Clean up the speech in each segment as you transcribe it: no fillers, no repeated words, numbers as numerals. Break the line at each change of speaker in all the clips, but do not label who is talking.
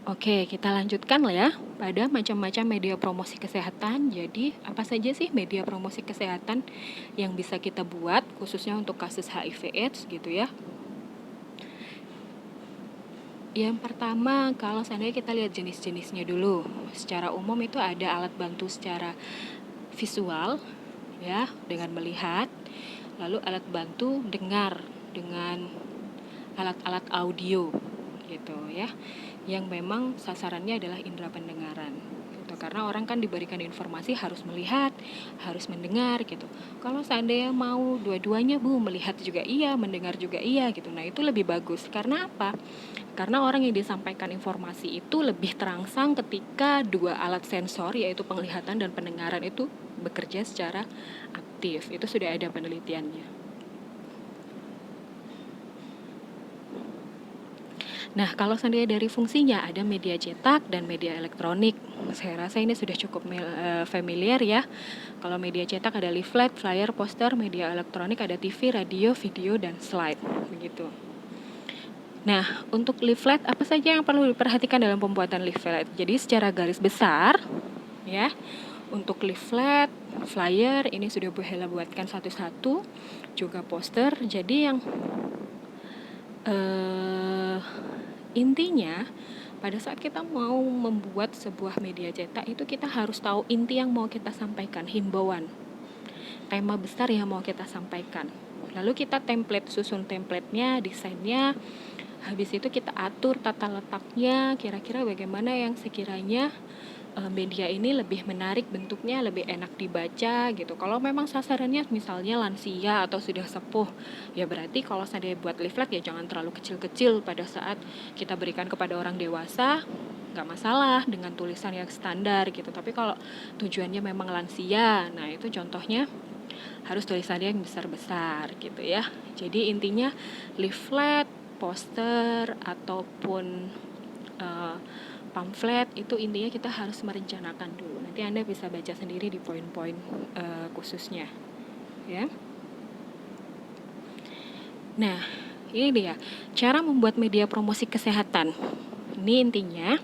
Oke, kita lanjutkan lah ya pada macam-macam media promosi kesehatan. Jadi, apa saja sih media promosi kesehatan yang bisa kita buat khususnya untuk kasus HIV/AIDS gitu ya? Yang pertama, kalau seandainya kita lihat jenis-jenisnya dulu. Secara umum itu ada alat bantu secara visual ya, dengan melihat, lalu alat bantu dengar dengan alat-alat audio gitu ya, yang memang sasarannya adalah indera pendengaran gitu. Karena orang kan diberikan informasi harus melihat, harus mendengar gitu. Kalau seandainya mau dua-duanya Bu, melihat juga iya, mendengar juga iya gitu, nah itu lebih bagus. Karena apa? Karena orang yang disampaikan informasi itu lebih terangsang ketika dua alat sensor yaitu penglihatan dan pendengaran itu bekerja secara aktif. Itu sudah ada penelitiannya. Nah, kalau seandainya dari fungsinya ada media cetak dan media elektronik. Saya rasa ini sudah cukup familiar ya. Kalau media cetak ada leaflet, flyer, poster, media elektronik ada TV, radio, video, dan slide. Begitu. Nah, untuk leaflet apa saja yang perlu diperhatikan dalam pembuatan leaflet? Jadi secara garis besar, ya, untuk leaflet, flyer ini sudah Bu Hela buatkan satu-satu, juga poster. Jadi yang intinya pada saat kita mau membuat sebuah media cetak itu kita harus tahu inti yang mau kita sampaikan, himbauan, tema besar yang mau kita sampaikan. Lalu kita susun templatenya, desainnya. Habis itu kita atur tata letaknya, kira-kira bagaimana yang sekiranya media ini lebih menarik bentuknya, lebih enak dibaca gitu. Kalau memang sasarannya misalnya lansia atau sudah sepuh, ya berarti kalau saya buat leaflet ya jangan terlalu kecil-kecil pada saat kita berikan kepada orang dewasa, nggak masalah dengan tulisan yang standar gitu. Tapi kalau tujuannya memang lansia, nah itu contohnya harus tulisannya yang besar-besar gitu ya. Jadi intinya leaflet, poster ataupun pamflet itu intinya kita harus merencanakan dulu. Nanti Anda bisa baca sendiri di poin-poin khususnya, ya. Nah, ini dia cara membuat media promosi kesehatan. Ini intinya,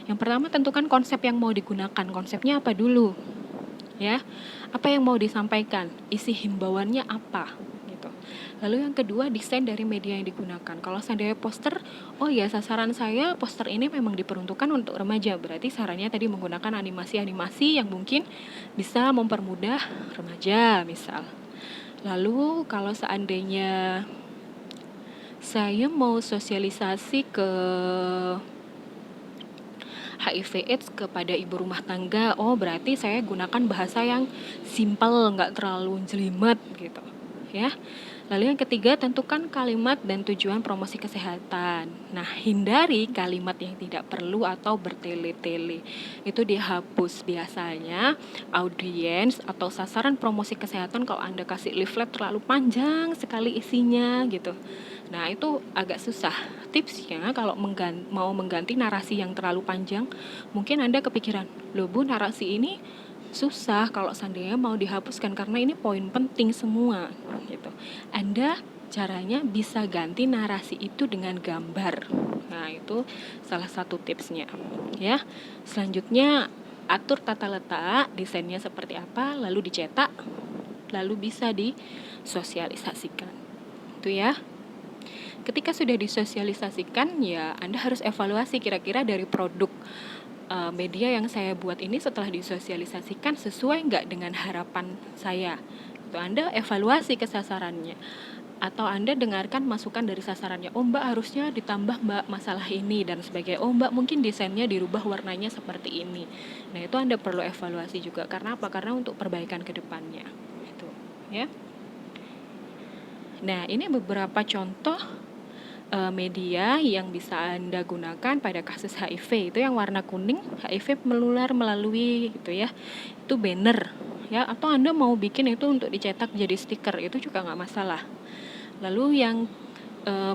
yang pertama tentukan konsep yang mau digunakan. Konsepnya apa dulu, ya? Apa yang mau disampaikan? Isi himbauannya apa? Lalu yang kedua, desain dari media yang digunakan. Kalau seandainya poster, oh ya sasaran saya poster ini memang diperuntukkan untuk remaja. Berarti sarannya tadi menggunakan animasi-animasi yang mungkin bisa mempermudah remaja misal. Lalu kalau seandainya saya mau sosialisasi ke HIV/AIDS kepada ibu rumah tangga, oh berarti saya gunakan bahasa yang simple, nggak terlalu jelimet gitu, ya. Lalu yang ketiga, tentukan kalimat dan tujuan promosi kesehatan. Nah, hindari kalimat yang tidak perlu atau bertele-tele. Itu dihapus. Biasanya audiens atau sasaran promosi kesehatan kalau Anda kasih leaflet terlalu panjang sekali isinya gitu. Nah, itu agak susah. Tipsnya kalau mau mengganti narasi yang terlalu panjang, mungkin Anda kepikiran, loh Bu, narasi ini susah kalau seandainya mau dihapuskan karena ini poin penting semua gitu. Anda caranya bisa ganti narasi itu dengan gambar. Nah, itu salah satu tipsnya ya. Selanjutnya atur tata letak, desainnya seperti apa, lalu dicetak, lalu bisa disosialisasikan. Itu ya. Ketika sudah disosialisasikan, ya Anda harus evaluasi kira-kira dari produk media yang saya buat ini setelah disosialisasikan sesuai nggak dengan harapan saya. Itu Anda evaluasi ke sasarannya. Atau Anda dengarkan masukan dari sasarannya. Oh Mbak, harusnya ditambah Mbak masalah ini dan sebagainya. Oh Mbak, mungkin desainnya dirubah warnanya seperti ini. Nah, itu Anda perlu evaluasi juga. Karena apa? Karena untuk perbaikan ke depannya. Itu, ya. Nah, ini beberapa contoh media yang bisa Anda gunakan pada kasus HIV. Itu yang warna kuning, HIV menular melalui gitu ya. Itu banner ya, atau Anda mau bikin itu untuk dicetak jadi stiker, itu juga nggak masalah. Lalu yang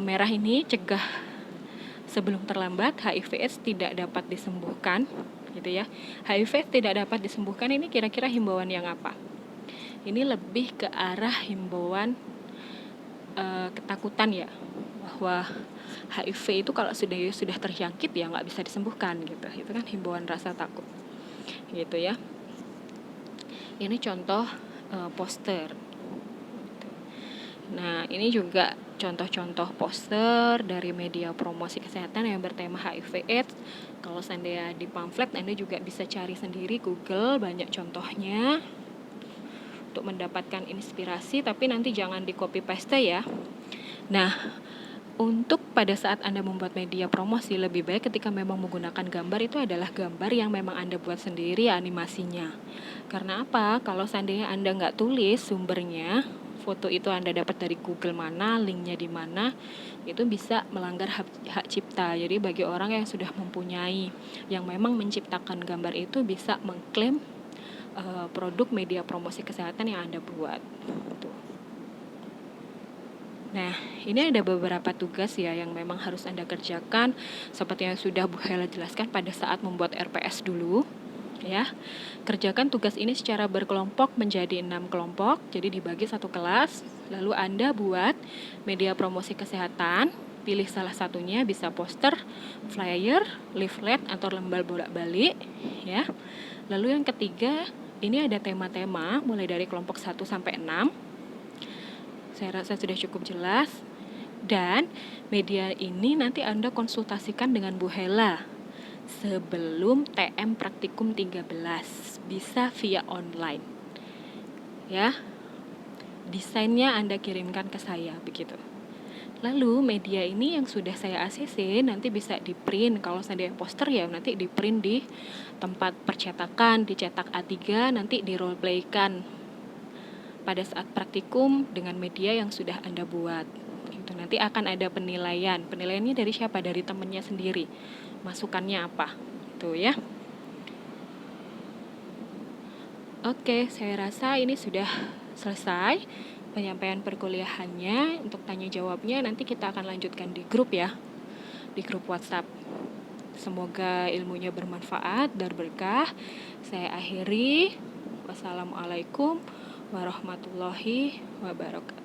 merah ini cegah sebelum terlambat, HIV/AIDS tidak dapat disembuhkan gitu ya. HIV tidak dapat disembuhkan ini kira-kira himbauan yang apa? Ini lebih ke arah himbauan ketakutan ya. bahwa HIV itu kalau sudah terjangkit ya nggak bisa disembuhkan gitu. Itu kan himbauan rasa takut gitu ya. Ini contoh poster. Nah, ini juga contoh-contoh poster dari media promosi kesehatan yang bertema HIV/AIDS. Kalau seandainya di pamflet, Anda juga bisa cari sendiri Google, banyak contohnya untuk mendapatkan inspirasi, tapi nanti jangan di copy paste ya. Nah, untuk pada saat Anda membuat media promosi, lebih baik ketika memang menggunakan gambar itu adalah gambar yang memang Anda buat sendiri animasinya. Karena apa? Kalau seandainya Anda nggak tulis sumbernya, foto itu Anda dapat dari Google mana, linknya di mana, itu bisa melanggar hak cipta. Jadi bagi orang yang sudah mempunyai, yang memang menciptakan gambar itu bisa mengklaim produk media promosi kesehatan yang Anda buat. Tuh. Nah, ini ada beberapa tugas ya yang memang harus Anda kerjakan, seperti yang sudah Bu Hela jelaskan pada saat membuat RPS dulu. Ya, kerjakan tugas ini secara berkelompok menjadi 6 kelompok, jadi dibagi satu kelas. Lalu Anda buat media promosi kesehatan, pilih salah satunya, bisa poster, flyer, leaflet, atau lembar bolak-balik ya. Lalu yang ketiga, ini ada tema-tema mulai dari kelompok 1 sampai 6. Saya rasa sudah cukup jelas. Dan media ini nanti Anda konsultasikan dengan Bu Hela sebelum TM Praktikum 13, bisa via online ya. Desainnya Anda kirimkan ke saya begitu. Lalu media ini yang sudah saya ACC nanti bisa di print. Kalau seandainya poster ya nanti di print di tempat percetakan, dicetak A3, nanti di role playkan pada saat praktikum dengan media yang sudah Anda buat gitu. Nanti akan ada penilaian. Penilaiannya dari siapa? Dari temannya sendiri. Masukannya apa? Itu ya. Oke, saya rasa ini sudah selesai penyampaian perkuliahannya. Untuk tanya jawabnya nanti kita akan lanjutkan di grup ya, di grup WhatsApp. Semoga ilmunya bermanfaat dan berkah. Saya akhiri. Wassalamualaikum warahmatullahi wabarakatuh.